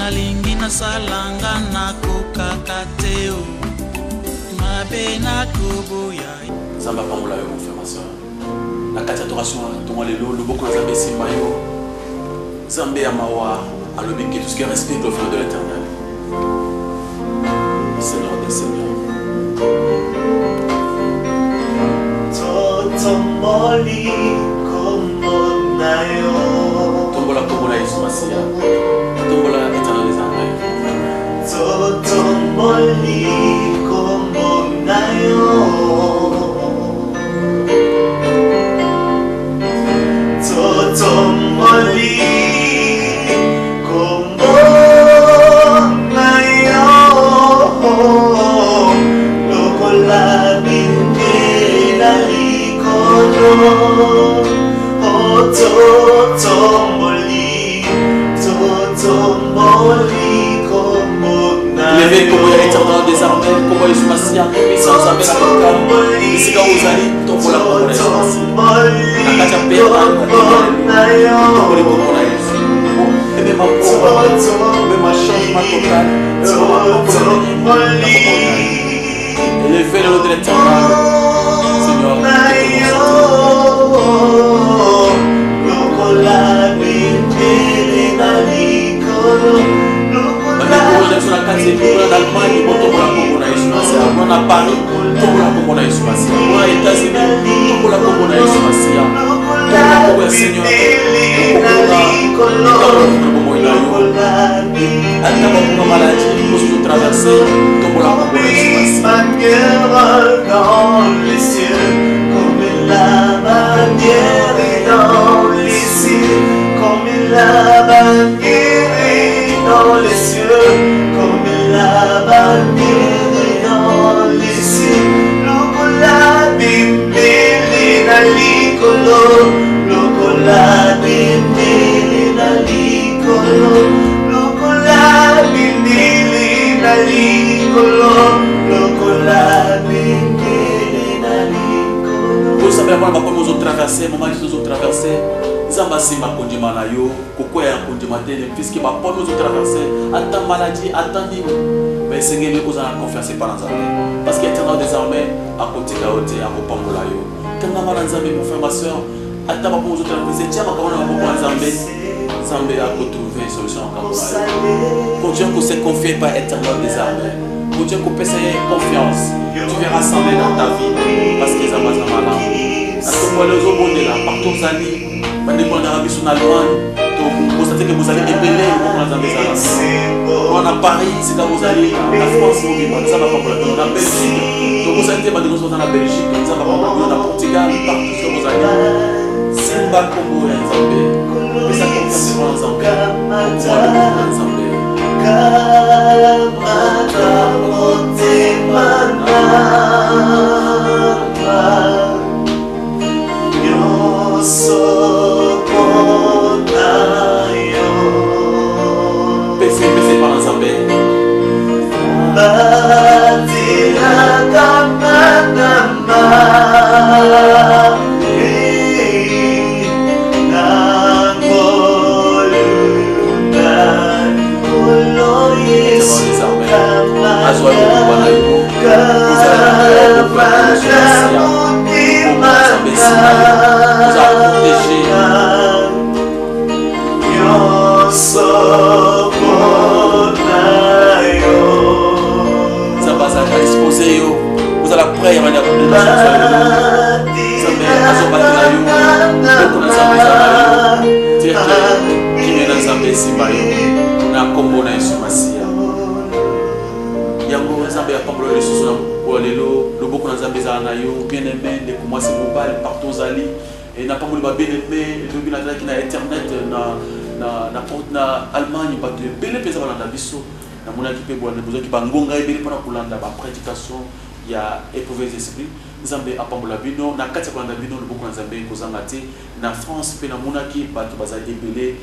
Lingi na salanga na kukakateo mabena kubuya Zamba pangola yo mon frère ma soeur. La adoration to moi lelo le beaucoup Nzambe simayo. Nzambe ya mawa alobiki tout ce qui respecte l'offre de l'Éternel. Seigneur des seigneurs. Totomoli komonayo. Tombola komola Yesu Masia. Tombola Éternel des armées. Totomoli komonayo. Totomoli komonayo. Lokola bindela likolo. Levez comme il y a éternel des armées, comme il y a Masia, sans armée la coca, ici quand vous allez, tombe la coca, Yesu Masia. La kacha pera, tombe la coca, Yesu. Et même ma coca, même ma changement total, élevez le nom de l'éternel, Seigneur. Sur la carte en Allemagne, on tombe la Congo na Yesu Masia. On a Paris, tombe la Congo na Yesu Masia. On a États-Unis, tombe la Congo na Yesu Masia. Tombe la Congo na Seigneur. Tombe la maladie, nous nous traverser, tombe la Congo na Yesu Masia. Dans les cieux, comme la bannière est dans les cieux, comme la bannière est dans les cieux, comme la bannière est dans les cieux. Lokola bimbele na likolo, lokola bimbele na likolo, lokola bimbele na likolo, lokola bimbele na likolo. Vous savez, avant de traverser, moment où nous avons traversé, Zamba Simba Kondima na yo, Koko ya Kondima tene, puisque ma porte nous a traversé, attends maladie, attends niveau. Mais Seigneur, nous avons confiance par Nzambe. Parce qu'il y a tellement désormais à côté de la haute, à Kopambola yo. Quand on a Nzambe, mon frère, ma soeur, attends pour nous traverser, tiens, quand on a Nzambe, Nzambe a trouvé une solution en Kambola. Continue que c'est confié par l'éternel des armées. Continue que c'est confiance. Tu verras s'en dans ta vie. Parce qu'ils ont pas mal. Parce que pour les autres, là, partout où vous allez, on a vu sur l'Allemagne, vous constatez que vous allez épeler on a Paris, c'est là où vous allez, la France, vous vivez, ça va pas pour la Belgique. Donc vous allez dans la Belgique, ça va pas pour la Portugal, partout où vous allez. C'est pas comme vous, Nzambe. Mais ça compte sur Nzambe. Nzambe. Pensez par Nzambe. Vous allez prier à manière de partout aux alliés et n'a pas voulu bien aimé le bien qui na internet na Allemagne pas de belle pesa dans la biso na mona qui peut boire besoin qui bangonga et bien pendant kulanda ba prédication il y a éprouvé les esprits Nzambe apambola bino na kati ya bino loboko na Nzambe kozanga te na France pe na monaki bato bazali ebele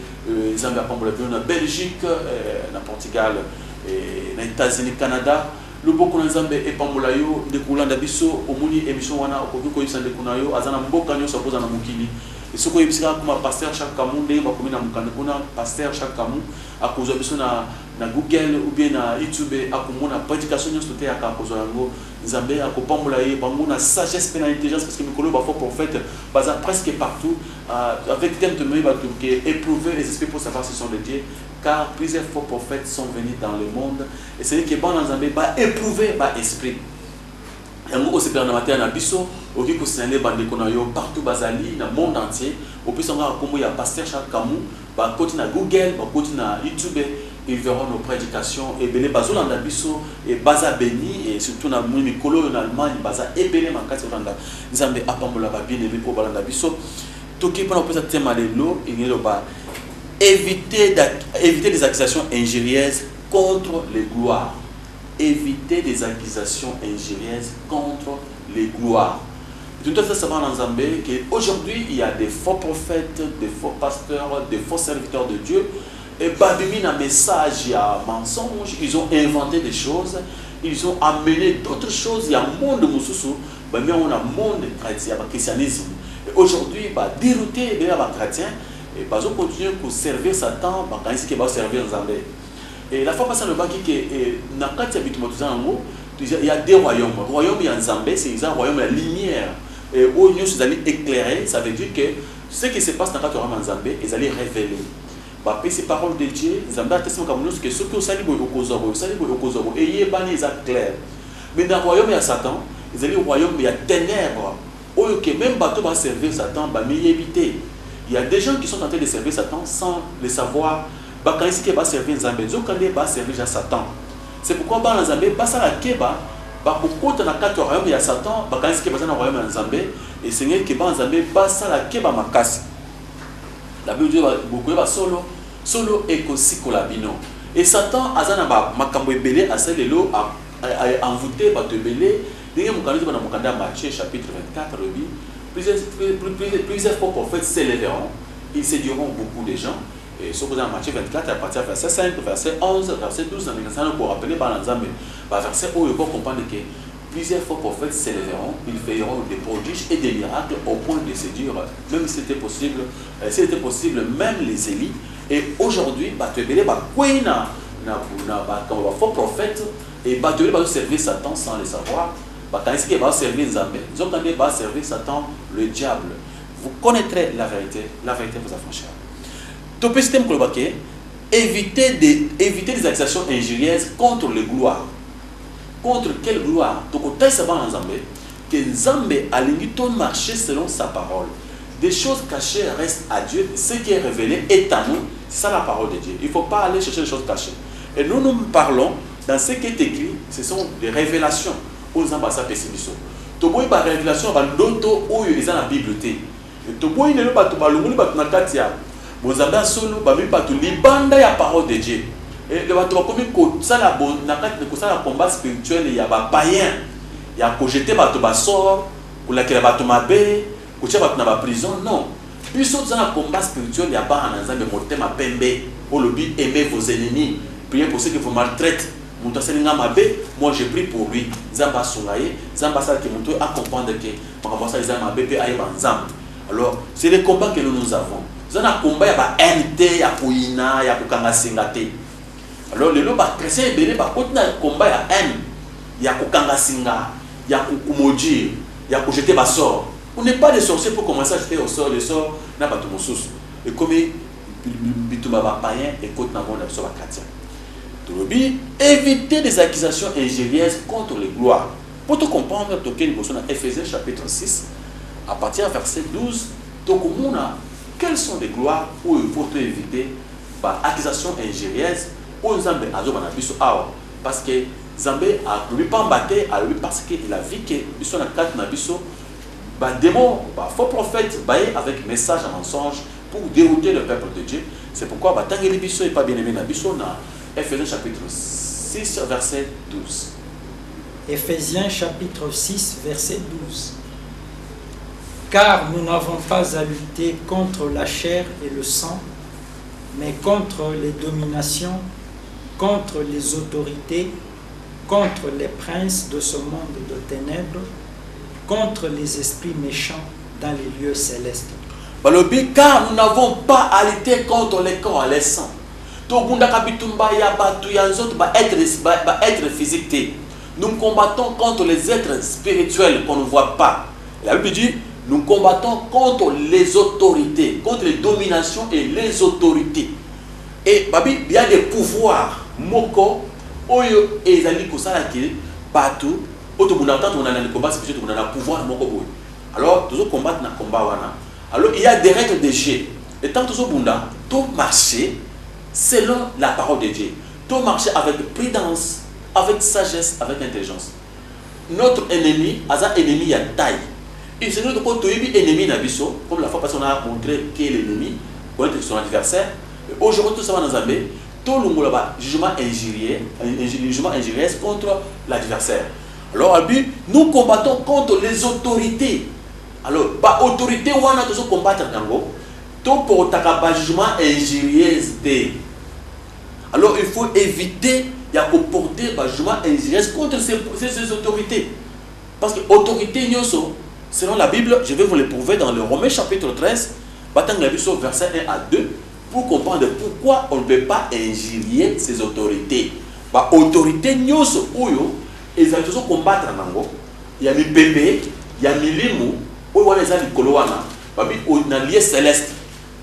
Nzambe apambola bino na Belgique na Portugal na États-Unis Canada loboko na Nzambe epambola yo ndekolanda biso omoni émission wana okoki koyebisa ndeko na yo azana mboka nyonso akoza na mokili soko yebisika kuma pasteur chaque kamu nde bakomi na mokanda kuna pasteur chaque kamu akozwa biso na Google ou bien na YouTube akomona prédication nyonso te aka akozwa yango Nzambe akopambola ye bango na sagesse pe na intelligence parce que mikolo ba faux prophète baza presque partout avec thème de me bato que éprouver les esprits pour savoir si sont de Dieu car plusieurs faux prophètes sont venus dans le monde et c'est que bon Nzambe ba éprouver ba esprit yango ko sepela na matin na biso oki ko signaler bandeko na yo partout bazali na monde entier au plus on a kombo ya pasteur Charles Kamou ba koti na Google ba koti na YouTube ils verront nos prédications et belé bazolanda biso et baza béni et surtout na mikolo en Allemagne baza ebele makati olanda Nzambe apambola ba bien aimé pour balanda biso toki pendant peut être thème alelo ingelo ba éviter des accusations injurieuses contre les gloires. Éviter des accusations injurieuses contre les gloires. Tout à fait savoir dans Zambé qu'aujourd'hui il y a des faux prophètes, des faux pasteurs, des faux serviteurs de Dieu. Et babimi un message, il y a mensonge, ils ont inventé des choses, ils ont amené d'autres choses. Il y a un monde de Moussoussou, mais on a un monde chrétien, il y a un christianisme. Et aujourd'hui, dérouter les chrétiens, et ils vont continuer à servir Satan, ils vont servir Zambé. Et la fois passée, le bas qui est il y a des royaumes. Le royaume il y a Zambé, c'est un royaume de la lumière. Et où nous allons éclairer, ça veut dire que ce qui se passe dans le royaume de Zambé, ils allaient révéler. Ces paroles de Dieu, Zambé a testé comme nous que ce que vous savez, et il est clair. Mais dans le royaume il y a Satan, ils allaient au royaume il y a ténèbres. Où même bateau va servir Satan, va éviter. Il y a des gens qui sont en train de servir Satan sans le savoir. Quand ils va servir Zambé, ils va servir Satan. C'est pourquoi dans Zambé, ça la keba, pourquoi dans le royaume il y a Satan, quand ils va dans le royaume de Zambé, et Seigneur qui va dans Zambé, ça la keba makasi. La Bible dit beaucoup va solo ekosikolabino. Et Satan azana makambo ebele aselelo a envoûté ba tebele. Ndenge mokanda ba mokanda Matthieu chapitre 24 plusieurs faux prophètes s'élèveront, ils séduiront beaucoup de gens. Et ce que dans Matthieu 24 à partir du verset 5, verset 11, verset 12 pour rappeler par Nzambe, verset où il faut comprendre que plusieurs faux prophètes s'élèveront, ils feront des prodiges et des miracles au point de séduire, même si c'était possible, même les élites. Et aujourd'hui, faux prophètes et servir Satan sans le savoir. Quand il va servir Nzambe, il va servir Satan, le diable. Vous connaîtrez la vérité vous affranchira. Tout système éviter des accusations injurieuses contre les gloires. Contre quelle gloire? Donc, au Nzambe, que Nzambe a limité marcher selon sa parole. Des choses cachées restent à Dieu. Ce qui est révélé est à nous. C'est ça la parole de Dieu. Il ne faut pas aller chercher des choses cachées. Et nous parlons dans ce qui est écrit, ce sont des révélations. Aux ambassades pessimistes. Toboy par révélation va l'auto où ils ont la Bible. Toboy ne pas tout balou pas tout nakatia. Mozamba solo ba mi pas tout libanda ya parole de Dieu. Et le bateau comme ko ça la bon nakat ko ça la combat spirituel ya ba païen. Ya ko jeter bateau ba sort, ko la kela bateau mabe, ko tia bateau na ba prison non. Puis ça la combat spirituel ya ba na Nzambe motema pembe. O lobi aimez vos ennemis, priez pour ceux qui vous maltraitent. Moi je prie pour lui. Zamba Soulaye, Zamba Sal qui montre à comprendre que alors, c'est les combats que nous avons. Nous avons un combat, il y a un NT, il y a un il y a un Singate. Alors, les lois chrétiens, il y a un combat, il y a un il y a un Singa, il y a un Kumoji, il y a un jeter ma sort. On n'est pas des sorciers pour commencer à jeter au sort, les sorts, n'a pas tout mon sous. Et comme il y a un païen, et côté n'a pas de chrétien. Éviter des accusations injurieuses contre les gloires. Pour te comprendre, dans Ephésiens chapitre 6, à partir du verset 12, quelles sont les gloires où il faut éviter les accusations injurieuses où Nzambe a parce que Nzambe a lui pas batté à lui parce qu'il a vu que ils sont dans quatre nabiso démon faux prophète avec message à mensonge pour dérouter le peuple de Dieu. C'est pourquoi Tangeli biso et pas bien aimé nabiso na Ephésiens chapitre 6 verset 12. Éphésiens chapitre 6, verset 12. Car nous n'avons pas à lutter contre la chair et le sang, mais contre les dominations, contre les autorités, contre les princes de ce monde de ténèbres, contre les esprits méchants dans les lieux célestes. Balobi, car nous n'avons pas à lutter contre les corps et les sangs. Être physique. Nous combattons contre les êtres spirituels qu'on ne voit pas. La Bible dit, nous combattons contre les autorités, contre les dominations et les autorités. Et babi, il y a des pouvoirs. Moko, oyo, ezali kosala ki, partout. Auto munata, on a le combat spirituel, on a le pouvoir moko boy. Alors, tous combattre na combat wana. Alors, il y a des règles de jeu. Et tant tous bunda, tout marcher selon la parole de Dieu. Tout marcher avec prudence, avec sagesse, avec intelligence. Notre ennemi, Aza ennemi a taille. Il se dit que quand tu es ennemi nabiso, comme la fois passée on a montré qui est l'ennemi, connaître son adversaire. Aujourd'hui tout ça va dans un bé, tout le monde là jugement injurieux contre l'adversaire. Alors nous combattons contre les autorités. Alors par autorité on a toujours combattre dans tout pour ta jugement injurieux. Alors il faut éviter de porter un jugement injurieux contre ces autorités. Parce que autorité selon la Bible, je vais vous le prouver dans le Romains chapitre 13, verset 1 à 2, pour comprendre pourquoi on ne peut pas injurier ces autorités. Autorité nyoso uyo, ils ont toujours combattre nango. Il y a mi bébé, il y a mi limu, uyo wana ezali kolowana, babi na lieu céleste.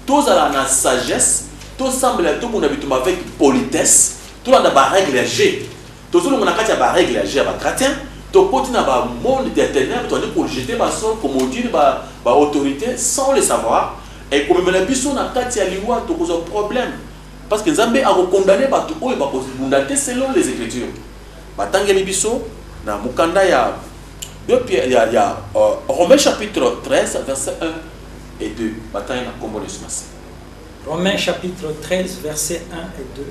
Tous à la sagesse, tous semble tout mon habitum avec politesse, tout la ba règle G. Tous le monde a katia ba règle G ba chrétien. Tu continues dans le monde des ténèbres, tu pour jeter ma sol, comme on dit, ma autorité, sans le savoir. Et comme la personne a quatre liwa, tu as un problème. Parce que Zambé a condamné tout le monde selon les Écritures. Batangé Bisso, dans Mukanda, il y a Romains chapitre 13, verset 1 et 2. Romains chapitre 13, verset 1 et 2.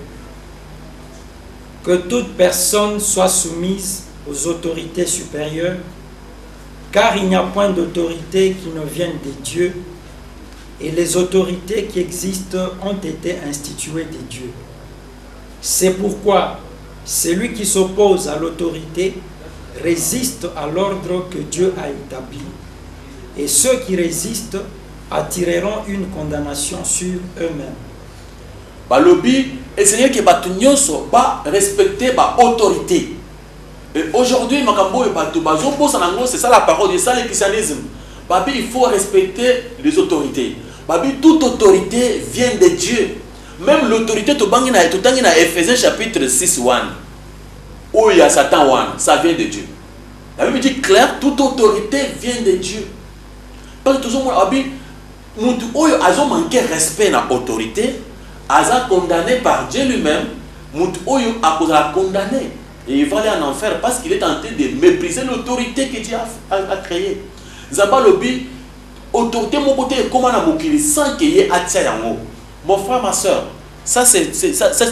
Que toute personne soit soumise aux autorités supérieures, car il n'y a point d'autorité qui ne vienne de Dieu, et les autorités qui existent ont été instituées de Dieu. C'est pourquoi celui qui s'oppose à l'autorité résiste à l'ordre que Dieu a établi, et ceux qui résistent attireront une condamnation sur eux-mêmes. Balobi, essayez que Batunyoso va respecter l'autorité. Et aujourd'hui, c'est ça la parole, c'est ça le christianisme. Il faut respecter les autorités. Toute autorité vient de Dieu. Même l'autorité, tout dans Éphésiens chapitre 6, 1, où il y a Satan, ça vient de Dieu. La Bible dit clair, toute autorité vient de Dieu. Parce que toujours, ils ont manqué respect à l'autorité, ils sont condamnés par Dieu lui-même, ils ont condamné. Et il va aller en enfer parce qu'il est tenté de mépriser l'autorité que Dieu a créée. Zamba lobi, autorité mon côté comment on a moqué sans qu'il y ait attirer en haut. Mon frère, ma soeur, ça c'est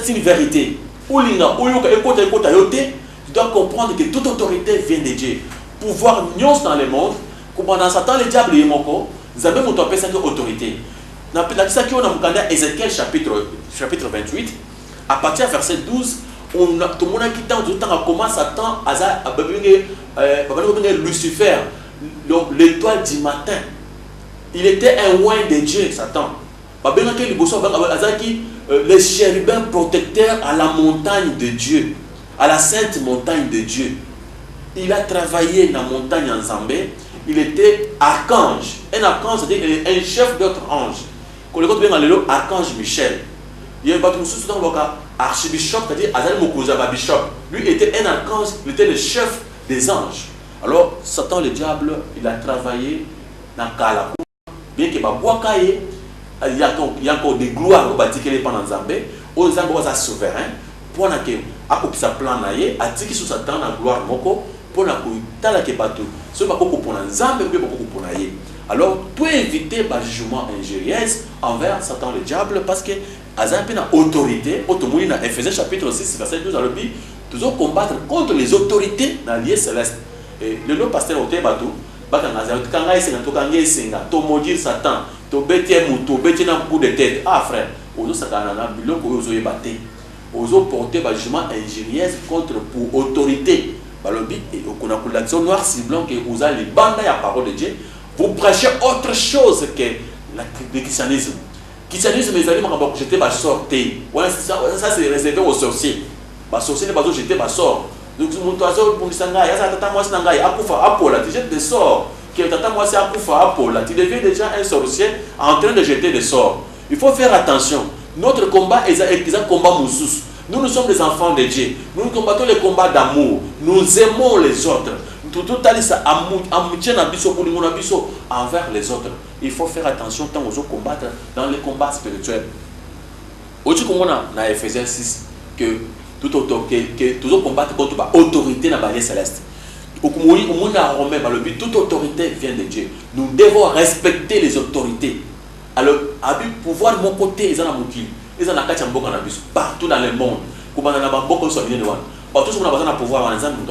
une vérité. Tu dois comprendre que toute autorité vient de Dieu. Pouvoir nyons dans le monde, pendant Satan le diable est moko, Zambé mon topé c'est autorité. Dans ça qui on a mukanda Ézéchiel chapitre 28, à partir du verset 12. Tout le monde qui tente comment Satan a Lucifer, l'étoile du matin. Il était un oint de Dieu, Satan. Les chérubins protecteurs à la montagne de Dieu, à la sainte montagne de Dieu. Il a travaillé dans la montagne en Zambé. Il était archange. Un archange, c'est-à-dire un chef d'autres anges. Quand on dit archange Michel. Il y a un archibishop, c'est-à-dire Azal Mokouzaba Bishop. Lui était un archange, il était le chef des anges. Alors, Satan, le diable, il a travaillé dans Kalakou. Bien qu'il il y a encore des gloires qui sont pendant Zambé. Aux Zambé, sont souverains. Pour que sa plan naie, a dit que sous Satan, la gloire moko, pour la couille, que bateau. Ce n'est pas pour Zambé, mais pour naie. Alors, tu éviter le jugement injurieux envers Satan, le diable, parce que Azan a autorité, automobile dans Éphésiens chapitre 6, verset 12, alors Nous allons combattre contre les autorités dans l'Allié céleste. Et le nom pasteur Oté Batou, quand on maudire Satan, to bêter mouton, bêter un coup de tête. Ah frère, aux sakanana, bilon ko ozo yebate. Ozo porter jugement injurieuse contre pour autorité. Balobi et au l'action noir ciblant que vous allez banda la parole de Dieu, vous prêchez autre chose que le christianisme. Christianisme mes amis m'ont jeté ma sortie. Voilà ça c'est réservé aux sorciers. Ma sorcier n'est pas jeté ma sort. Donc mon oiseau pour sanga ya tata moi sinanga ya akufa apola tu jettes des sorts. Que tata moi c'est akufa apola, tu deviens déjà un sorcier en train de jeter des sorts. Il faut faire attention. Notre combat est un combat moussous. Nous sommes des enfants de Dieu. Nous combattons les combats d'amour. Nous aimons les autres. Tout ça envers les autres. Il faut faire attention tant aux combattre dans les combats spirituels. Aujourd'hui, comme on a dans Ephésiens 6 que tout combattre contre l'autorité dans la céleste. Au monde à Romain, le but, toute autorité vient de Dieu. Nous devons respecter les autorités. Alors, avec pouvoir de mon côté, ils ont mon kill. Ils ont la carte partout dans le monde. Comme on a beaucoup de souvenirs de moi. Partout où on a besoin de pouvoir, on a besoin de nous.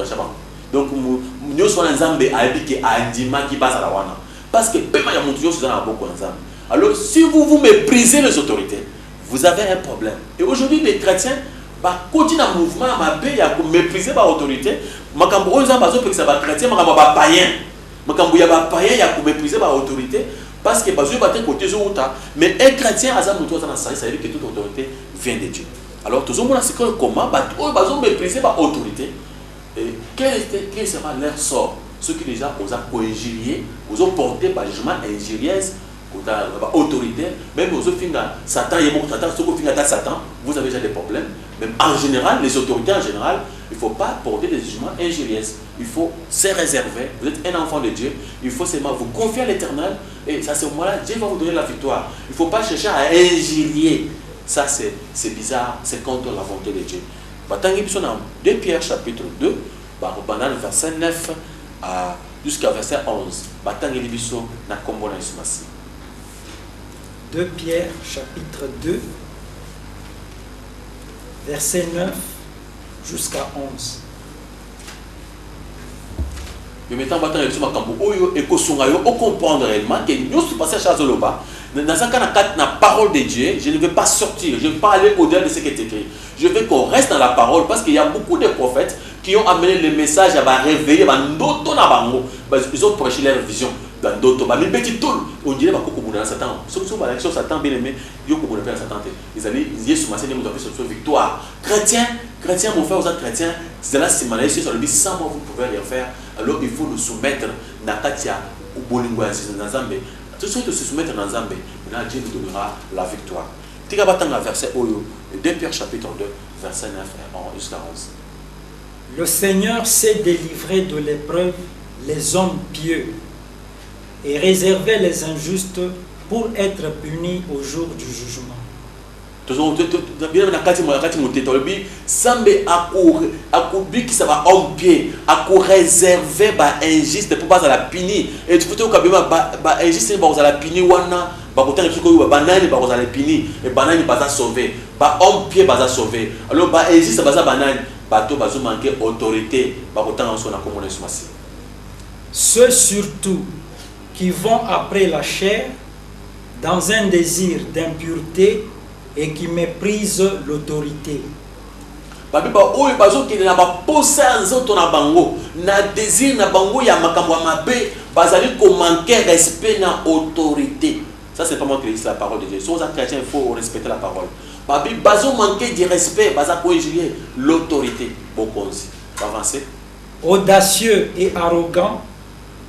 Donc, nous sommes en Zambie à épiquer à Ndima qui passe à la Wana. Parce que paiement ya montuyo c'est dans beaucoup ensemble. Alors si vous méprisez les autorités, vous avez un problème. Et aujourd'hui les chrétiens continuent un mouvement à mépriser l'autorité. Makambo on zamba zo pekisa ba chrétien makambo ba païen. Makambo ya ba païen ya ko mépriser l'autorité parce que bazo ba te côté zo uta mais un chrétien azam muto za na ça veut dire que toute autorité vient de Dieu. Alors tout le monde c'est comment bazo mépriser l'autorité. Et quel sera leur sort? Ceux qui déjà ont injurié, ont porté par jugement injurieux, autorité, même aux autres Satan, Satan, vous avez déjà des problèmes. Même en général, les autorités en général, il ne faut pas porter des jugements injurieux. Il faut se réserver. Vous êtes un enfant de Dieu. Il faut seulement vous confier à l'Éternel. Et à ce moment-là, Dieu va vous donner la victoire. Il ne faut pas chercher à injurier. Ça, c'est bizarre. C'est contre la volonté de Dieu. 2 Pierre chapitre 2, verset 9 jusqu'à verset 11. 2 Pierre chapitre 2, verset 9 jusqu'à 11. Mais maintenant, il faut comprendre réellement que nous sommes passés à Chazoloba. Dans la parole de Dieu, je ne vais pas sortir, je ne vais pas aller au-delà de ce qui est écrit. Je veux qu'on reste dans la parole parce qu'il y a beaucoup de prophètes qui ont amené le message à réveiller, ils ont prêché leur vision. On dirait que Satan, Satan bien aimé, ils allaient victoire. Chrétien, mon frère, vous êtes chrétien, c'est là c'est malade, sur le but, sans moi vous pouvez rien faire. Alors il faut nous soumettre Nakatia ou Bolingwa Nzambe. Tout ce qui se soumettre dans Nzambe, maintenant Dieu nous donnera la victoire. Tika batanga verset Oyo, 2 Pierre chapitre 2, verset 9 jusqu'à 11. Le Seigneur sait délivrer de l'épreuve les hommes pieux et réserver les injustes pour être punis au jour du jugement. Réserver injuste pour pas la punir et tu faut que injuste pour la punir wana ba ko tanga ko banani ba ko la punir et banani ba sauver ba homme pied ba sauver alors ba injuste ba banani ba to ba manquer autorité ba ko tanga so na ko mona sumasi. Ceux surtout qui vont après la chair dans un désir d'impureté et qui méprisent l'autorité. Babiba oyo bazokende na baposa nzoto na bango na désir na bango ya makambo mabe bazali ko manquer respect na autorité. Ça c'est pas moi qui dis la parole de Dieu. Sans chrétien il faut respecter la parole. Babi bazo manquer de respect, baza ko injurier l'autorité. Bokonzi. Avancer. Audacieux et arrogants,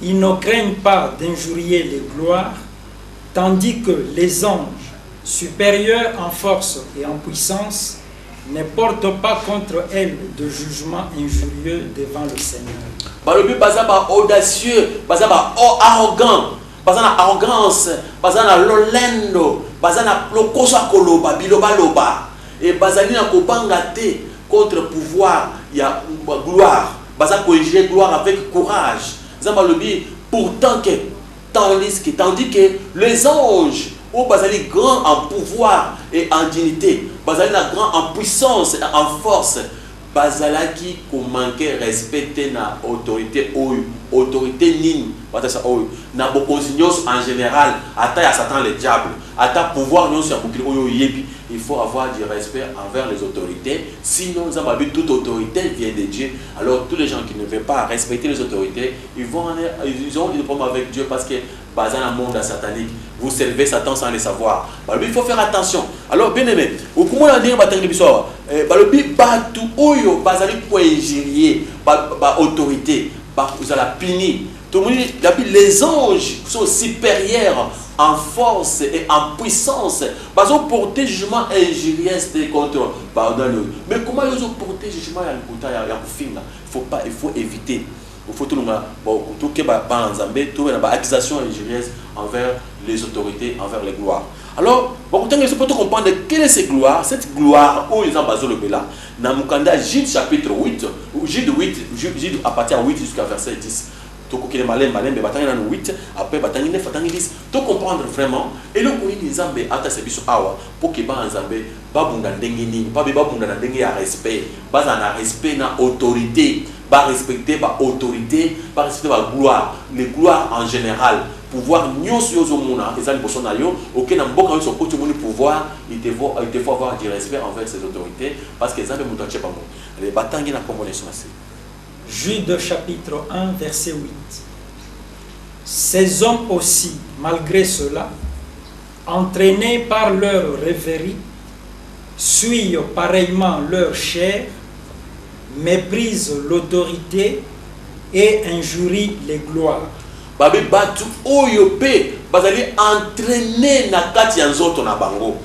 ils ne craignent pas d'injurier les gloires, tandis que les anges supérieurs en force et en puissance ne portent pas contre elles de jugement injurieux devant le Seigneur. Balobi bazaba audacieux, bazaba arrogant, bazana arrogance, bazana lolendo, bazana lokosa koloba biloba loba et bazali na kobanga te contre pouvoir ya gloire, bazako injurier gloire avec courage. Zambalobi pourtant que tandis que les anges ou bazali grand en pouvoir et en dignité, bazali grand en puissance et en force, bazalaki ko manquer respecter na autorité oyo autorité nini batasa oyo na bokonzi nyonso en général ata ya Satan le diable ata pouvoir nyonso ya bokili oyo yebi il faut avoir du respect envers les autorités sinon toute autorité vient de Dieu. Alors tous les gens qui ne veulent pas respecter les autorités ils ont des problèmes avec Dieu parce que basé dans le monde satanique vous servez Satan sans le savoir. Il faut faire attention. Alors bien aimé au comment on dit batang biso balobi batu oyo bazali ko injurier ba autorité vous allez punir. Tout le monde dit les anges sont supérieurs en force et en puissance. Ils ont porté jugement injurieux contre pardon. Mais comment ils ont porté jugement il faut éviter. Il faut tout le monde tout que tout accusation injurieuse envers les autorités, envers les gloires. Alors, il faut comprendre quelle est cette gloire où ils ont basé le béla. Dans Mukanda, Jude chapitre 8, Jude à partir de 8 jusqu'à verset 10. Tout après tout comprendre vraiment et le nzambe ata sebiso awa pour que ba nzambe babunda ndenge nini pas babunda na ndenge ya respect baza na respect na autorité ba respecter ba autorité ba respecter ba gloire les gloires en général pouvoir nyonso yozo mona ezali boso na yo OK na mboka yo soko tumoni pouvoir il te faut avoir du respect envers ces autorités parce que nzambe muto tchepa mo les batangi na combinaison na Jude chapitre 1 verset 8. Ces hommes aussi, malgré cela, entraînés par leur rêverie, suivent pareillement leur chair, méprisent l'autorité et injurient les gloires. Babi batu oyo pe bazali entraîner na kati ya nzoto na bango.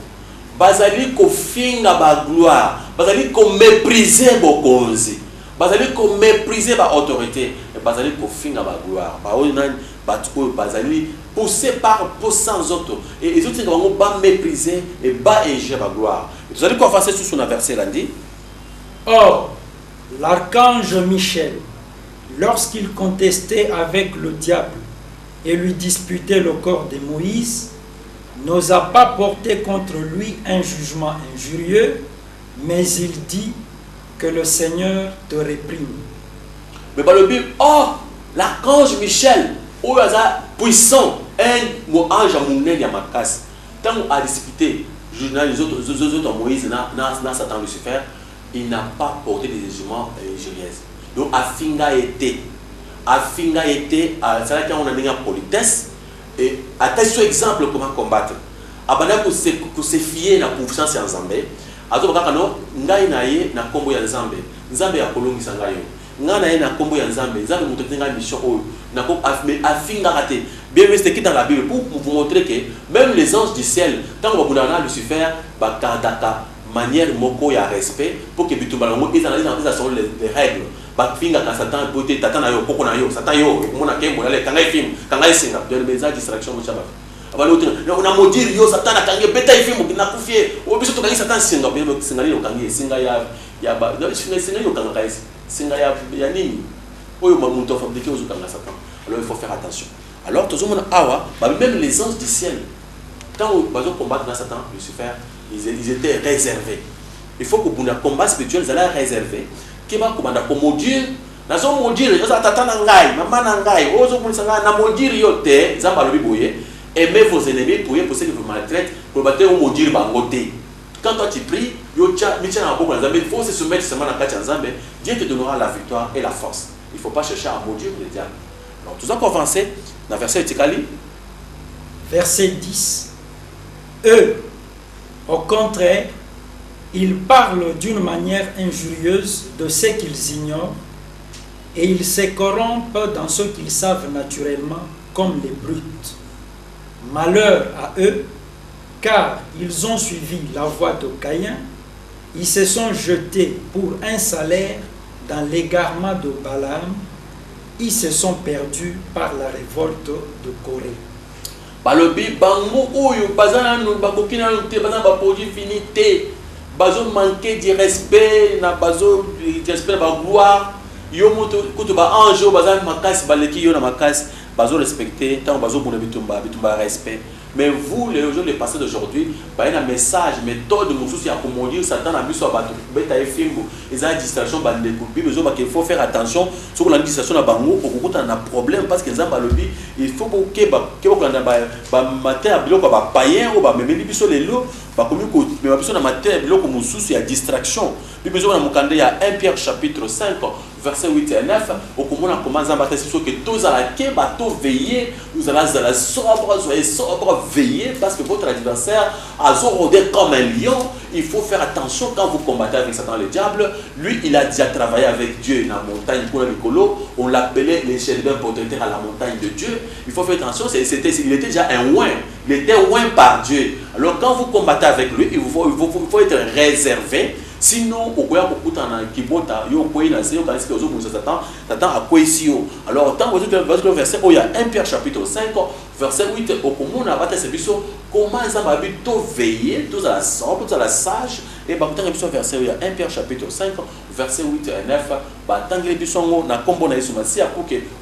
Bazali ko finga ba gloire, bazali ko mépriser bokonzi. Bazali ko mépriser ba autorité et bazali ko finga ba gloire. Ba oyo nani batu oyo bazali poussé par sans autres et les autres vont pas mépriser et pas injurer la gloire. Vous allez quoi faire sur un verset là dit. Or, l'archange Michel, lorsqu'il contestait avec le diable et lui disputait le corps de Moïse, n'osa pas porter contre lui un jugement injurieux, mais il dit que le Seigneur te réprime. Mais par le Bible, oh, l'archange Michel, oh, puissant, un ange à mon nez à ma casse. Tant à discuter, les autres Moïse, na Satan Lucifer, il n'a pas porté des jugements injurieux. Donc, Afinga était, c'est là qu'on a une politesse, et à tel exemple, comment combattre. Abana pour se fier à la puissance en Zambé, à tout le monde, ngai naie na kombo ya Zambé, Zambé a kolongi sangayo. Nga naie na kombo ya Zambé, Zambé mutotenga mission oyo. Na ko afinga raté. Bien mais c'est qui dans la Bible pour vous montrer que même les anges du ciel, tant que vous avez Lucifer, ba kardaka manière moko ya respect pour que bitumba ngo ils sont les règles. Ba finga ka Satan beauté tata na yo poko na yo, Satan yo, mona kembo la kanga film, kanga singa, de les distraction mo chaba. On a maudit yo Satan akange beta ifimu na kufie o biso to kangi Satan singa bien singa ni kangi singa ya ba singa yo kanga kaisi singa ya nini oyo mamuntu fabriquer aux kanga Satan. Alors il faut faire attention. Alors tout le monde awa même les anges du ciel quand ils combattre Satan Lucifer ils étaient réservés. Il faut que pour un combat spirituel ils allaient réserver qui va commander pour maudire na zo maudire yo tata na ngai mama na ngai ozo kulisa ngai na maudire yo te zamba lobi boye. Aimez vos ennemis, priez pour ceux qui vous maltraitent, pour battre ou maudire bangoté. Quand toi tu pries, il faut se soumettre seulement à la Nzambe, Dieu te donnera la victoire et la force. Il ne faut pas chercher à maudire le diable. Alors, tout ça qu'on avancé dans le verset Tikali. Verset 10. Eux, au contraire, ils parlent d'une manière injurieuse de ce qu'ils ignorent et ils se corrompent dans ce qu'ils savent naturellement comme les brutes. Malheur à eux, car ils ont suivi la voie de Caïn, ils se sont jetés pour un salaire dans l'égarement de Balaam, ils se sont perdus par la révolte de Corée. Balobi bango oyo bazana no bakokina no te bazana ba produit finité bazo manquer de respect na bazo respect ba gloire yo moto kuto ba ange bazana makasi baleki yo na makasi bazo respecter tant bazo pour bitumba respect. Mais vous, les pasteurs d'aujourd'hui, il y a un message, méthode, il y a comment dire, Satan a mis sur la bête à Efimbo, il y a une distraction, il faut faire attention sur la distraction à Bango, pour qu'on ait un problème, parce qu'ils ont le but, il faut que on ait un matin à Bilo, un païen, même les lots, mais un matin à Bilo, comme il y a distraction. Il y a 1 Pierre chapitre 5, verset 8 et 9, au comment on commence à battre, c'est que tous à la bateau veiller, nous allons sobre, soyez sobre, veillez, parce que votre adversaire a rôdé comme un lion. Il faut faire attention quand vous combattez avec Satan le diable. Lui, il a déjà travaillé avec Dieu dans la montagne pour le Nicolo. On l'appelait les chérubins protecteurs à la montagne de Dieu. Il faut faire attention, il était déjà un oint. Il était oint par Dieu. Alors quand vous combattez avec lui, il faut être réservé. Sinon, au Koya Kokutana, Kibota, Yo Koya, Satan a Koisio. Alors, tant que vous verset, il y a 1 Pierre chapitre 5, verset 8, au Komuna, comment ils ont veiller, tous à la sobre, tous à la sage, et verset, il y a 1 Pierre chapitre 5, verset 8 et 9, tant que les bisons n'a combo na Isumasi,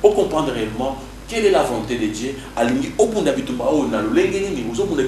pour comprendre réellement quelle est la volonté de Dieu. Alingi obunda bitumba o na lolengeni ni uzobunda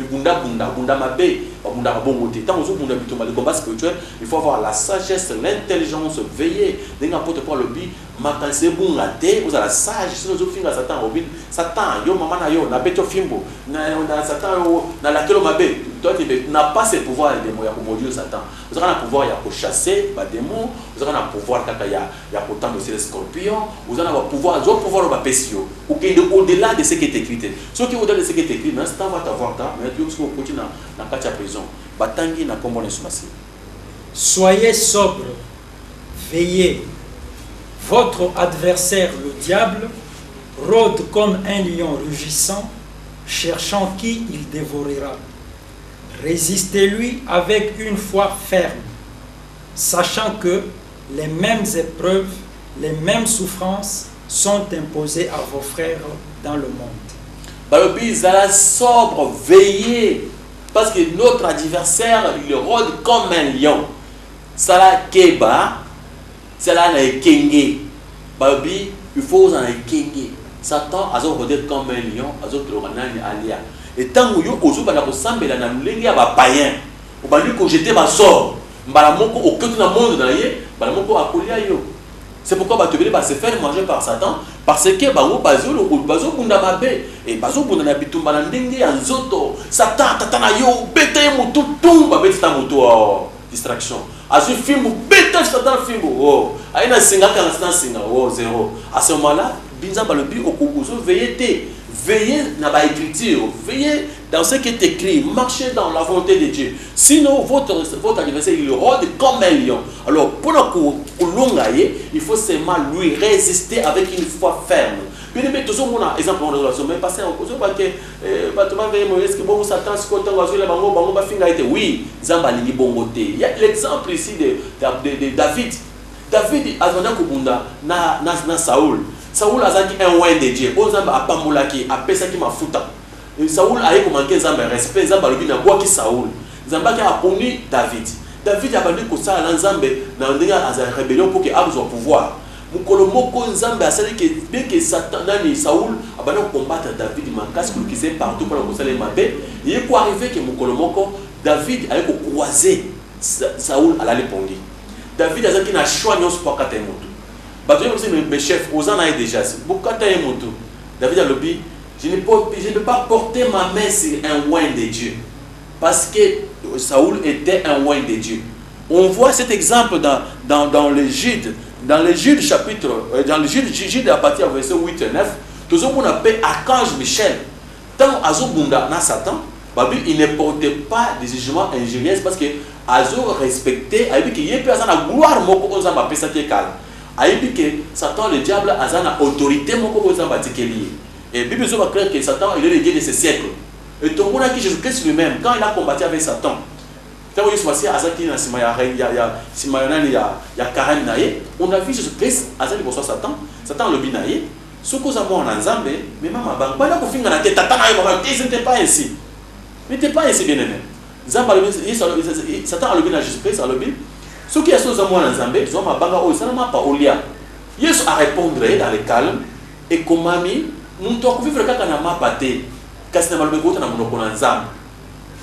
bunda mabe bunda bongote tant uzobunda bitumba le combat spirituel, il faut avoir la sagesse, l'intelligence, veiller denga pote pour le bi makanse bunga te vous la sage sinon zo finga Satan robin Satan yo mama na yo na beto fimbo na Satan na la kelo mabe toi tu n'as pas ce pouvoir de démons ya komodio Satan vous avez un pouvoir ya chasser ba démons vous avez un pouvoir kaka ya potendre aussi les scorpions vous avez un pouvoir ba pesio au-delà de ce qui est écrit. Ce qui est au-delà de ce qui est écrit, l'instant va t'avoir ta, mais tu vas continuer dans la prison. Batangi na kombo ne sumasi. Soyez sobre, veillez. Votre adversaire, le diable, rôde comme un lion rugissant, cherchant qui il dévorera. Résistez-lui avec une foi ferme, sachant que les mêmes épreuves, les mêmes souffrances sont imposés à vos frères dans le monde. Balobi, zala sobre, veillez, parce que notre adversaire, il rôde comme un lion. Sala keba, sala na ekenge. Balobi, il faut en ekenge. Satan a rôdé comme un lion, a rôdé alia. Et tant que vous avez la ressemble à un païen, vous avez jeté ma sort. Vous avez au cœur du monde, vous avez appelé yo. C'est pourquoi tu vas se faire manger par Satan, parce que bazo bunda mabe et bazo bunda na bitumba na ndenge ya nzoto. Satan tatana yo bete mutu tumba bete ta mutu distraction. Azu filmu bete Satan filmu oh aina singa kana Satan singa oh zéro. À ce moment-là, binza balobi okubuzo veillez veillez dans la écriture, veillez dans ce qui est écrit, marchez dans la volonté de Dieu. Sinon, votre adversaire, il rôde comme un lion. Alors, pour l'ongaye, il faut seulement lui résister avec une foi ferme. Puis, mais tout ça, on a exemple, on a mais passé en cause parce que est-ce que bon Satan se compte en azul bango finga été oui, zamba lingi bongote. Il y a l'exemple ici de David. David azonda kubunda na Saoul. Saoul a dit un oint de Dieu. Ozamba a pamolaki, a pesaki mafuta. Saoul a commencé Zamba respect, Zamba le bina boaki Saoul. Zamba qui a puni David. David a bandu que ça à l'Anzambe dans une rébellion pour qu'il ait au pouvoir. Mukolomoko Zamba a dit que bien que Satan et Saoul a bandu combattre David Makas qui s'est partout pour le conseil Mabé. Il est quoi arrivé que Mukolomoko David a croisé Saoul à la répondre. David a dit qu'il a choisi pour Katemoto. Mes chefs, aux en déjà. David a dit, je ne peux pas porter ma main sur un oint de Dieu. Parce que Saoul était un oint de Dieu. On voit cet exemple dans le Jude. Dans le Jude chapitre, dans le Jude à partir du verset 8 et 9, tout ce qu'on appelle Archange Michel. Tant Azobunda na Satan, il ne portait pas des jugements injurieux parce que Azo respectait, il y a personne à gloire, on s'en appelle ça qui est calme. Aïbi que Satan, le diable, a une autorité, et Bible va clair que Satan il est le Dieu de ce siècle. Et tout le monde a dit Jésus-Christ lui-même, quand il a combattu avec Satan, on a vu Jésus-Christ, Satan, Satan le binaïe, ce que nous avons en ensemble, mais maman, ce n'était pas ainsi. Ce n'était pas ainsi, bien aimé. Satan a le binaïe Jésus-Christ, a le binaïe. Ce qui est sur moi en Zambie, ils ont pas au lia. Yesu a répondu dans le calme et comme ami, muntu akuvivre kaka na mapa te kasi na maloba ekota na monoko na nzambe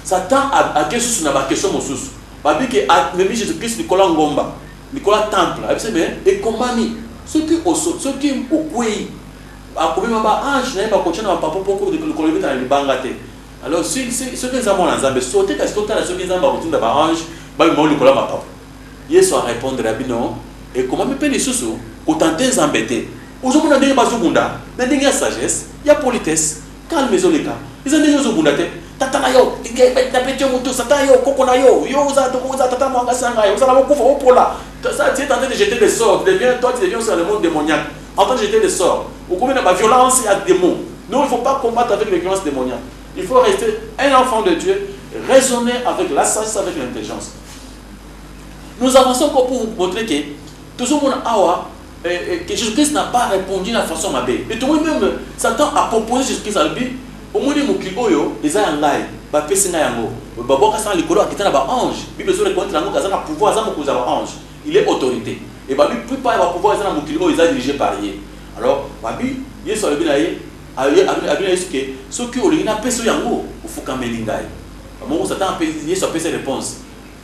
Satan a kesusu na bakesho mosusu babi ke memi Jésus Christ likola ngomba likola temple abise bien ekomami soki okwei akomema ba ange na ye bakotia na bapapa poko likola ebeta na libanga te alors soki eza mwana nzambe sote kasi totala soki nzambe akotinda ba ange babima likola bapapa Yesu arépondre à bino ekomami mpe lisusu kotante nzambe te ozomona ndenge bazobunda na ndenge ya sagesse ya politesse calme ezoleka eza ndenge ozobunda te tata na yo na peti mutu sata yo koko na yo za tata mwanga sanga yo za bokufa opola ça tu es en train de jeter des sorts toi tu deviens sur le monde démoniaque en train de jeter des sorts ou combien de violence il y a des démons non il ne faut pas combattre avec les violences démoniaques il faut rester un enfant de Dieu raisonner avec la sagesse avec l'intelligence nous avançons encore pour vous montrer que tout ce monde awa que Jésus-Christ n'a pas répondu de la façon mabé et tout le monde même Satan a proposé Jésus-Christ à lui au moins les mokili oyo les a en live ba pesinga yango ba boka sans likolo akitana ba ange bible zo reconnaître yango kazana pouvoir za mokuza ba ange il est autorité et ba plus pas ba pouvoir za mokili oyo za dirigé par ye alors babi yesu alobi na ye abi yesu ke soki olingina peso yango ufuka melingai moko Satan yesu apesa réponse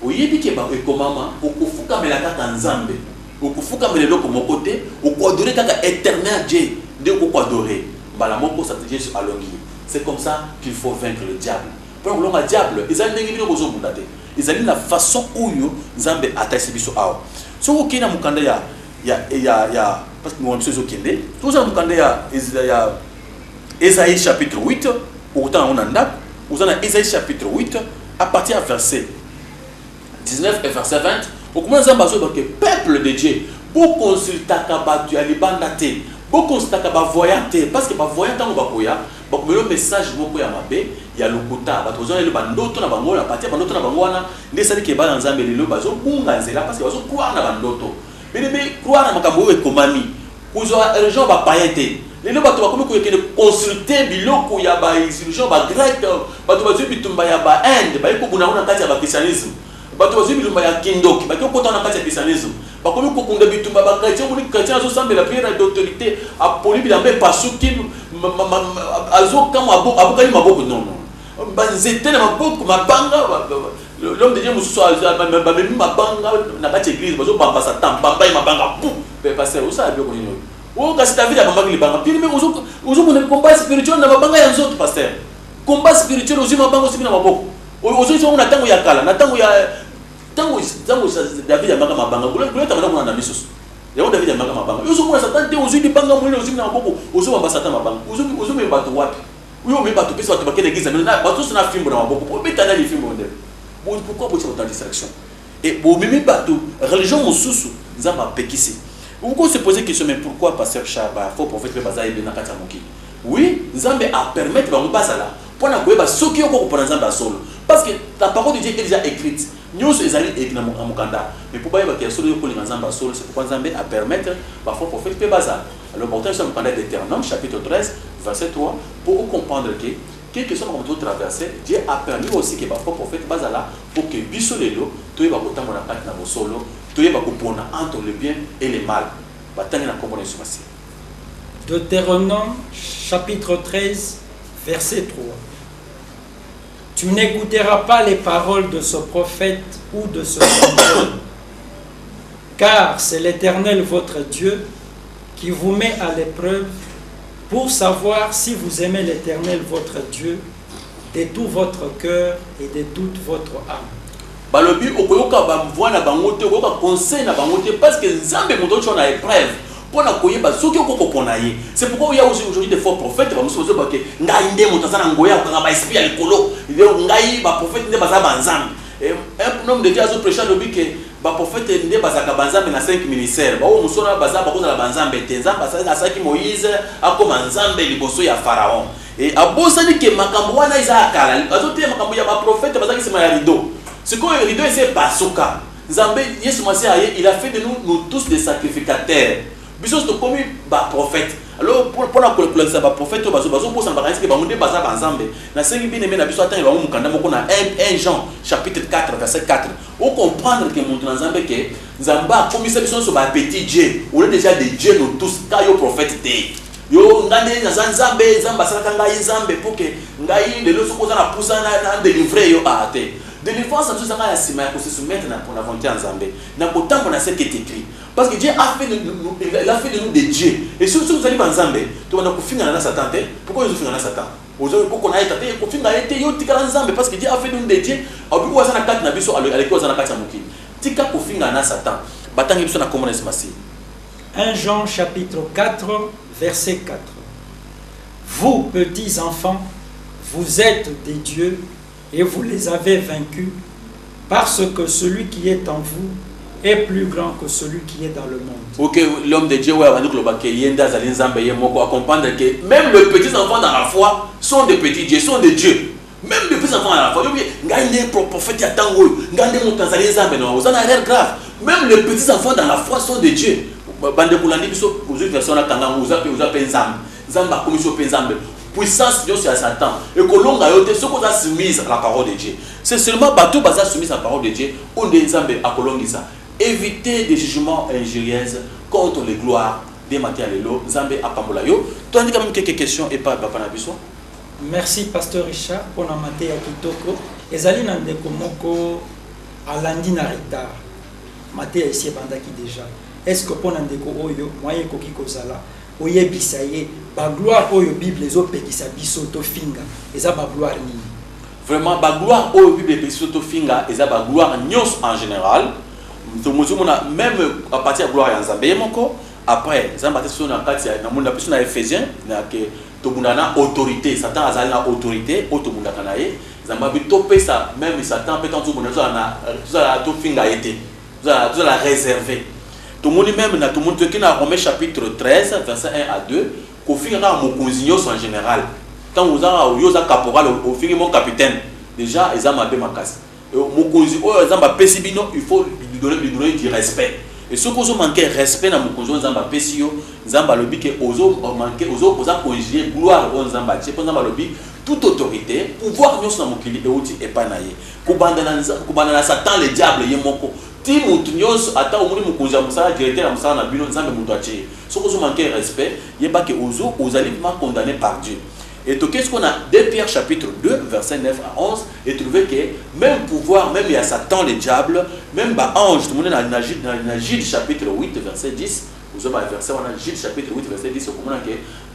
oyebi ke ba ekomama okufuka melaka ka nzambe okufuka meleloko moko te okoadorer kaka éternel Dieu nde okoadorer bala moko sa Jésus alongi. C'est comme ça qu'il faut vaincre le diable. Pour le diable, ils ont une la façon où ils ont attaqué biso awa. So okina mukanda ya parce que nous on sait okende. Tout ça mukanda ya Ésaïe chapitre 8, autant on en a, vous en a Ésaïe chapitre 8 à partir du verset 19 et verset 20. Au comment ça baso que peuple de Dieu, pour consulter kabatu ya libandate, pour consulter kabavoyante parce que bavoyante on bakoya. Donc le message moko ya mabe ya lokuta bato zo le bandoto na bango na partir bandoto na bango wana ndesali ke ba na nzambe lelo bazo kunga nzela parce que bazo croire na bandoto mais croire na makambo ekomami kuzo religion ba païenté lelo bato bakomi ko yekene consulter biloko ya ba religion ba grec bato bazo bitumba ya ba Inde ba ko buna na kati ya ba christianisme bato bazo bitumba ya kindoki ba ko kota na kati ya christianisme bakomi ko kunda bitumba ba chrétien ko ni chrétien zo sambela prière d'autorité a poli bilambe pasuki azo kama abukali maboko non banzete na maboko mabanga l'homme de Dieu mususu bamemi mabanga na kati église bazo bamba Satan bamba mabanga pou pasteur usa bien konino o kasi David abamba libanga puis même uzo mon combat spirituel na mabanga ya nzoto pasteur combat spirituel uzo mabanga usi na maboko uzo iso na tango ya kala na tango ya tango David abanga mabanga kuleta mwana na misoso yao David amaka mabanga yozo mwana Satan te ozidi banga mwele ozidi na maboko ozo bamba Satan mabanga ozo me bato wapi uyo me bato pesa bato bakene giza mais na bato sona fimbo na maboko po betana li fimbo ndele bon pourquoi vous êtes en distraction et bon mimi bato religion mosusu nzamba pekisi vous pouvez se poser question mais pourquoi pasteur Chaba faux prophète le bazai bena kata moki oui nzambe a permettre ba mbasa là pour na koyeba soki yoko ko nzambe asolo parce que la parole de Dieu est déjà écrite nyonso ezali ekina mukanda mais pour bayiba ke solo yoko linga nzamba solo c'est pourquoi nzambe a permettre ba faux prophète pe baza alors pourtant c'est mukanda d'Éternel chapitre 13 verset 3 pour comprendre que quelque chose comme tout traverser Dieu a permis aussi que ba faux prophète baza là pour que biso lelo toyeba kotambo na kati na bosolo toyeba kopona entre le bien et le mal batangi na komona somasi. Deutéronome chapitre 13 verset 3. Tu n'écouteras pas les paroles de ce prophète ou de ce chanteur, car c'est l'Éternel votre Dieu qui vous met à l'épreuve pour savoir si vous aimez l'Éternel votre Dieu de tout votre cœur et de toute votre âme. Balobi okoyoka bamvwa na bangote okoyoka conseil na bangote parce que nzambe moto chona épreuve pour na koyeba soki okopona ye. C'est pourquoi il y a aussi aujourd'hui des faux prophètes ba muso ba ke ngai nde moto sana ngoya ko ba esprit ya likolo ngai ba prophète nde baza banzambe et un homme de Dieu a prêché le but que ba prophète nde bazaka banzambe na 5 ministères ba o musona baza ba ko na banzambe tenza baza saki Moïse akoma nzambe liboso ya Pharaon et abosani ke makambo wana iza akala azote makambo ya ba prophète bazaki sima ya rideau. Ce qu'on est rideau c'est basuka nzambe Yesu Masia il a fait de nous tous des sacrificateurs. Biso to komi ba prophète. Alors pour la collecte ba prophète bazo pour ça ba risque ba munde baza banzambe. Na sengi bien aimé na biso atanga ba mukanda moko na 1 Jean chapitre 4 verset 4. On comprendre que mon nzambe que nzamba komi ça biso so ba petit Dieu. On est déjà des dieux nous tous ka yo prophète té. yo ngande na nzambe nzamba sala ngai nzambe pour que ngai de loso koza na pousa na délivrer yo ate délivrance tout ça ya sima ya se soumettre na pour la volonté en nzambe na kotambo na ce qui est écrit parce que Dieu a fait de nous des dieux et surtout vous allez en nzambe to wana kufinga na Satan te pourquoi ils finga na Satan ozo ko na eta te kufinga ete yo tikala nzambe parce que Dieu a fait de nous des dieux abu ko sana kati na biso aleki ko sana kati ya mokili tika kufinga na Satan batangi biso na komona simasi 1 Jean chapitre 4 verset 4. Vous, petits enfants, vous êtes des dieux et vous les avez vaincus parce que celui qui est en vous est plus grand que celui qui est dans le monde. Ok, l'homme de Dieu, comprendre que même les petits enfants dans la foi sont des petits dieux, sont des dieux. Même les petits enfants dans la foi. Même les petits enfants dans la foi sont des dieux. Puissance Dieu c'est à Satan et que l'on a été ce qu'on a soumis à la parole de Dieu. C'est seulement bateau basé soumis à la parole de Dieu on est Nzambe à Kolongisa. Éviter des jugements injurieux contre les gloires des matériels Nzambe à Pambolayo. Tu as dit quand même quelques questions et pas Papa Nabiso. Merci Pasteur Richard pour la matière kitoko. Ezali nandeko moko alandi na retard. Matière ici bandaki déjà. Est-ce que pour nandeko oyo moyen koki kozala oyebisa ye ba gloire oyo Bible ezopekisa biso to finga eza ba gloire nini? Vraiment ba gloire oyo Bible epekisa to finga eza ba gloire nyos en général. Même à partir de gloire ya Nzambe moko après Nzambe atesi na kati na monde biso na Ephésiens na ke to bundana autorité Satan azali na autorité auto bundaka na ye Nzambe bi topesa même Satan peut tant to bundana na to finga été tout la réserver. Tout le monde même na tout le monde qui na Romains chapitre 13 verset 1 à 2 ko finga mo konzinyos en général. Quand vous avez yoza caporal au fingi mon capitaine déjà ezama be makasi. Mo konzi o ezamba pesibino il faut lui donner du respect. Et ce qu'on manquer respect na mo konzi ezamba pesio nzamba lobi ke ozo manquer ozo conjuguer gloire au nzamba tie pour nzamba lobi toute autorité pouvoir nyos na mokili euti epanaye. Kubandana Satan le diable yemoko. Si mutunyos ata omuni mukunza musala directeur musala na bino nzambe mutu atie soko zo manquer respect yeba ke ozo ozali vraiment condamné par Dieu. Et donc qu'est-ce qu'on a 2 Pierre chapitre 2 verset 9 à 11 et trouver que même pouvoir même il y a Satan le diable même ba ange tout le monde dans Gilles chapitre 8 verset 10 vous avez verset on a Gilles chapitre 8 verset 10 au moment que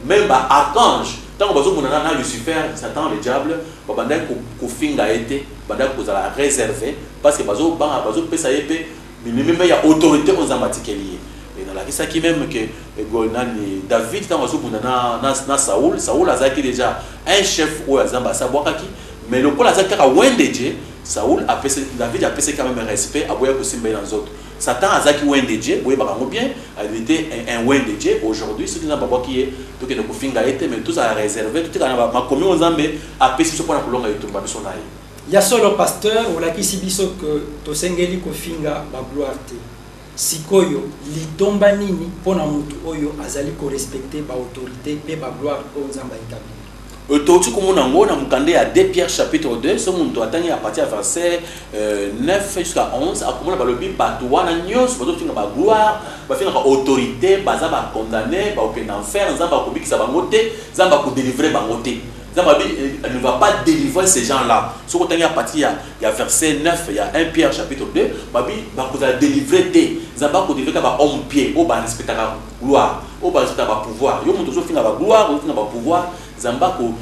même ba archange tant que bazo monana na Lucifer Satan le diable ba banda ko finga été banda ko za réserver parce que bazo pesa yepe mais même il y a autorité aux ambatikelier et dans la question qui même que David quand bazo monana na Saoul azaki déjà un chef ou azamba sabwakaki mais le col azaki ka wende Dieu Saoul a passé David a passé quand même respect à boya ko simba dans autres Satan azaki wende Dieu boye ba bien il était un wende Dieu aujourd'hui ce qui n'a pas qui est donc ne ko finga été mais tout ça réservé tout kana ma komi onzambe a passé ce pour la kolonga etumba biso naye. Il y a solo pasteur ou la kisibiso que to sengeli ko finga ba gloire te. Sikoyo litomba nini pona mutu oyo azali ko respecter ba autorité pe ba gloire o nzamba établi. Autorité comme on a ngona mukande à 2 Pierre chapitre 2 ce monde atteint à partir verset 9 jusqu'à 11 a comment ba lobi ba to wana nyos ba to finga ba gloire ba finga autorité ba za ba condamner ba open enfer nzamba ko bikisa ba ngote nzamba ko délivrer ba ngote. Elle ne va pas délivrer ces gens-là. Ce qu'on a à partir, il y a verset 9, il y a 1 Pierre chapitre 2, Babi va délivrer des Zamba ko délivrer ba homme pied, au ba respecter la gloire, au ba respecter la pouvoir. Yo monto so finga ba gloire, au finga ba pouvoir, Zamba ko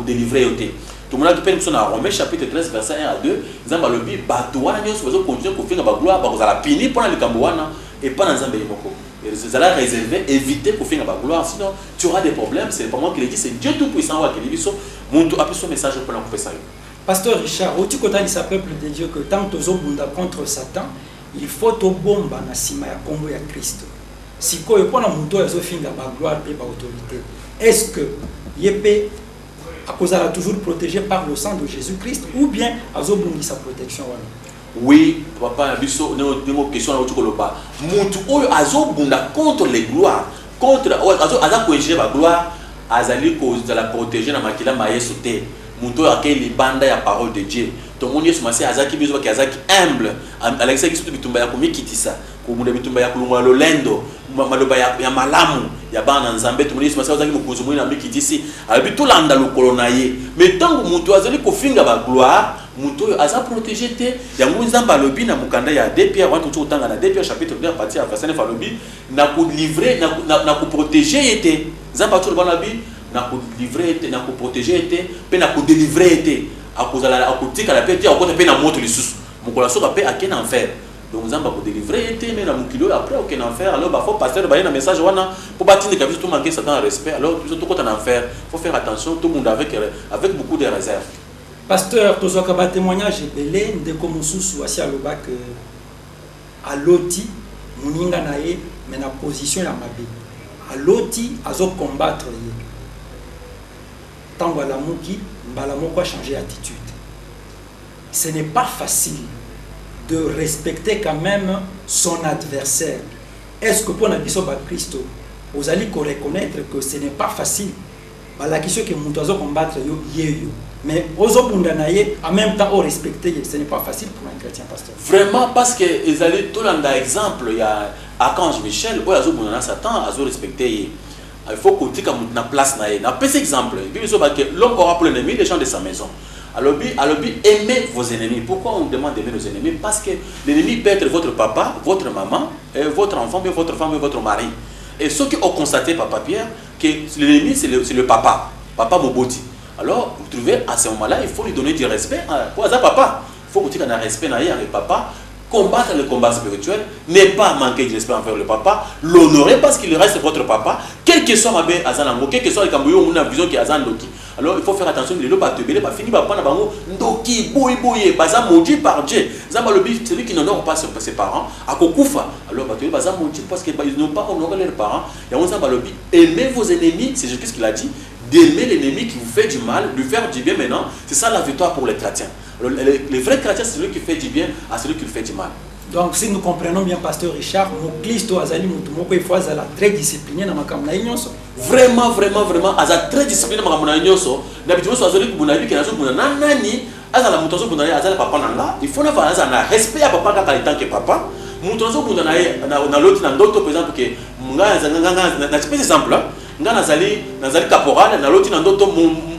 délivrer yote. Tout le monde a dit que dans Romains chapitre 13 verset 1 à 2, Zamba le bi ba to wana nyoso bazo continuer ko finga ba gloire, ba ko za la pini pour na likambo wana et pas dans Zamba yimoko. Vous allez réserver, éviter pour faire la gloire, sinon tu auras des problèmes. C'est pas moi qui le dis, c'est Dieu Tout-Puissant qui le dit. Mon tout, après son message pour la confession. Pasteur Richard, au Tikota, il s'appelle peuple de Dieu que tant que Zobunda contre Satan, il faut au bomba na sima ya Congo ya Christ. Si quoi pour la muto ya zofinga ba gloire et ba autorité. Est-ce que yepé à cause de toujours protégé par le sang de Jésus-Christ ou bien à Zobundi sa protection wana? Oui, papa, biso une question na otukoloba. Mutu oyo azobunda contre les gloires, contre aza koengire ba gloire, azali ko za la protéger na makila mayeso te. Munto a les bandes à parole de Dieu. Tout le monde est commencé à Zaki Bizo qui Azaki humble. Alexa qui se bitumba ya komi kitisa. Ko mu bitumba ya kulunga lolendo. Maloba ya malamu. Ya bana nzambe tout le monde est commencé à Zaki mukuzu mu na mikitisi. Abi tout landa lo kolonaye. Mais tant que Munto azali ko finga ba gloire, Munto aza protéger te. Ya mu nzamba lobi na mukanda ya 2 Pierre 1 tout tanga na 2 Pierre chapitre 2 partie à verset 9 lobi na ko livrer na ko protéger te. Nzamba tout le bon abi na ko livrer te na ko protéger te pe na ko délivrer te akozala akotika la pe te akota pe na moto lisusu mokola soka pe akena enfer donc nzamba ko délivrer te mais na mukilo après aucun enfer alors ba faut pasteur ba na message wana pour batiner kabisa tout manquer Satan respect alors tout kota na enfer faut faire attention tout le monde avec beaucoup de réserve. Pasteur tozoka ba témoignage belé ndeko mususu asi aloba que aloti muninga na ye mais na position ya mabe aloti azo combattre ye tango alamuki mbala moko a changé d'attitude. Ce n'est pas facile de respecter quand même son adversaire. Est-ce que pour Nabiso Christo, vous allez reconnaître que ce n'est pas facile? La question que nous devons combattre, mais en même temps, respecter, ce n'est pas facile pour un chrétien pasteur. Vraiment, parce que ils allaient tout dans l'exemple, il y a Archange Michel, où ils ont Satan, ils ont respecté. Il faut que tu aies une place. Un petit exemple, l'homme aura pour l'ennemi les gens de sa maison. Alors, aimez vos ennemis. Pourquoi on demande d'aimer nos ennemis? Parce que l'ennemi peut être votre papa, votre maman, votre enfant, votre femme et votre mari. Et ceux qui ont constaté, Papa Pierre, que l'ennemi c'est le papa, Papa Moboti. Alors, vous trouvez, à ce moment-là, il faut lui donner du respect. Pour ça, papa, il faut que tu aies un respect avec papa. Combattre le combat spirituel, ne pas manquer de respect envers le papa, l'honorer parce qu'il reste votre papa, quel que soit ma belle Azanango, quel que soit le Cambouyo, on a une vision qui est Azandoki. Alors il faut faire attention, il ne va pas te béler, pas finir par prendre Ndoki, Boui, Baza maudit par Dieu. Zamalobi, celui qui n'honore pas ses parents, à Kokufa. Alors Baza maudit parce qu'ils n'ont pas honoré leurs parents. Et on Zamalobi, aimez vos ennemis, c'est ce qu'il a dit, d'aimer l'ennemi qui vous fait du mal, lui faire du bien maintenant. C'est ça la victoire pour les chrétiens. Le vrai chrétien, c'est celui qui fait du bien à celui qui lui fait du mal. Donc, si nous comprenons bien, Pasteur Richard, mon Christo Azali Moutoumoko, il faut être très discipliné dans ma campagne. Vraiment, Azali très discipliné dans ma campagne. D'habitude, je suis allé pour Nabi, qui est Nani, Azala Moutonzo pour Azala Papa Nanga. Il faut avoir un respect à Papa quand il est tant que Papa. Moutonzo pour l'autre, dans d'autres, par exemple, que Munga, un exemple, Nazali caporal, dans l'autre, dans d'autres,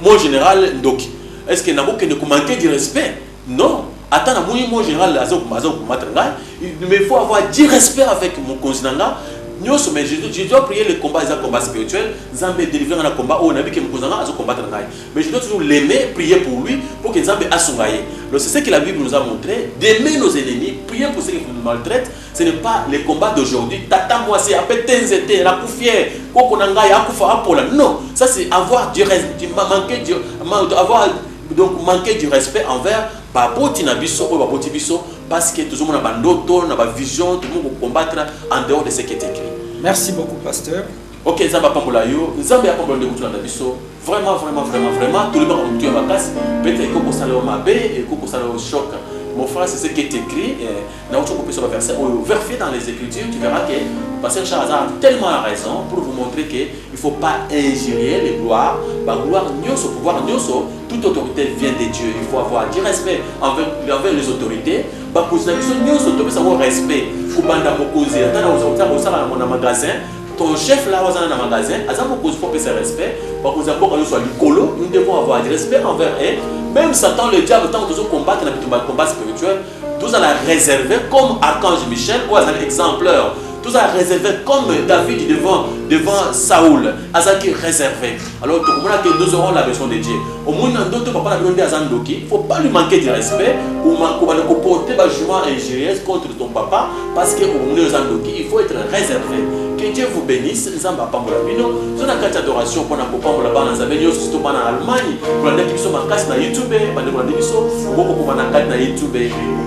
mon général Ndoki. Est-ce que n'a pas que manquer du respect? Non. Attends, mon général, il faut avoir du respect avec mon consulat. Mais je dois prier le combat, les combats spirituels. Zambé délivrer un combat où on a vu que mon consulat a combattre. Mais je dois toujours l'aimer, prier pour lui, pour que Zambé a son gaïe. C'est ce que la Bible nous a montré, d'aimer nos ennemis, prier pour ceux qui nous maltraitent. Ce n'est pas les combats d'aujourd'hui. Tata moi c'est après Tenzete, la poufière, Kokonanga, Yakufa, Apola. Non, ça c'est avoir du respect, manquer du respect envers Baboti Nabiso ou Baboti Biso parce que tout le monde a une vision, tout le monde va combattre en dehors de ce qui est écrit. Merci beaucoup, pasteur. Ok, Zamba Pambolayo, Zamba Pambola de Boutula Nabiso, vraiment, tout le monde a tué ma casse, peut-être que ça le mabé et que ça le choc. Mon frère, c'est ce qui est écrit, dans le verset, vérifiez dans les Écritures, tu verras que Pasteur Charles a tellement raison pour vous montrer qu'il ne faut pas injurier les gloires. La gloire, le pouvoir, toute autorité vient de Dieu. Il faut avoir du respect envers les autorités. Respect. Ton chef là, dans un magasin, il faut que respect. Nous devons avoir du respect envers eux. Même Satan, le diable, tant que nous combattons le combat spirituel, tous à la réserver comme Archange Michel ou à l'exemplaire. Tous à réserver comme David devant Saoul. Azaki réservé. Alors, nous aurons la version de Dieu. Au moins, d'autres papas il ne faut pas lui manquer de respect ou porter un jugement injurieux contre ton papa parce que il faut être réservé. Que Dieu vous bénisse. Zamba Pambolabino. Zona carte d'adoration pour la Pambolabana Zabenio, surtout en Allemagne. Pour la décision ma casse na YouTube, pour la décision, beaucoup pour la carte na YouTube,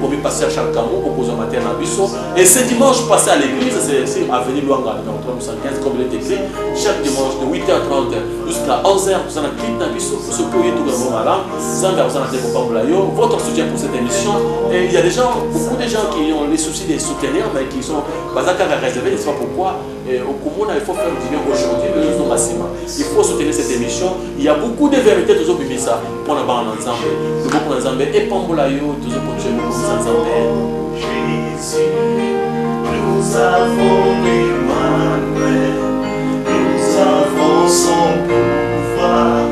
pour passer à chaque camon, pour poser matin na biso. Et ce dimanche, passer à l'église, c'est avenue Luanga, numéro 315, comme il est écrit, chaque dimanche de 8h30 jusqu'à 11h, vous en avez cliqué na biso, pour se payer tout le monde. émission là. Votre soutien pour cette émission. Et il y a des gens, beaucoup de gens qui ont les soucis de soutenir, mais qui sont réservés. C'est pas pourquoi au Kumuna, il faut faire du bien aujourd'hui. Il faut soutenir cette émission. Il y a beaucoup de vérités toujours pour ça. Pour nous voir ensemble. Nous beaucoup ensemble. Et Pambolayo, toujours pour Dieu, nous ensemble. Jésus, nous avons Emmanuel, nous avons son pouvoir,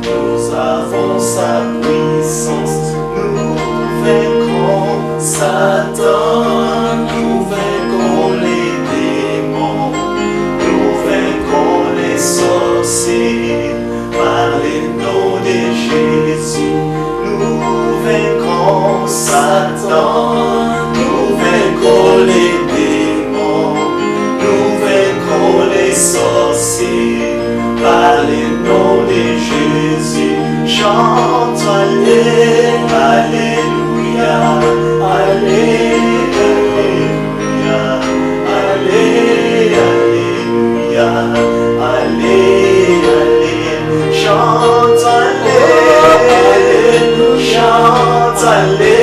nous avons sa puissance, nous vaincrons Satan, nous vaincrons les démons, nous vaincrons les sorciers, par le nom de Jésus, nous vaincrons Satan. Nous vaincrons les démons, nous vaincrons les sorciers, par le nom de Jésus. Chante Alléluia, Alléluia, Alléluia, Alléluia, chante Alléluia, chante Alléluia.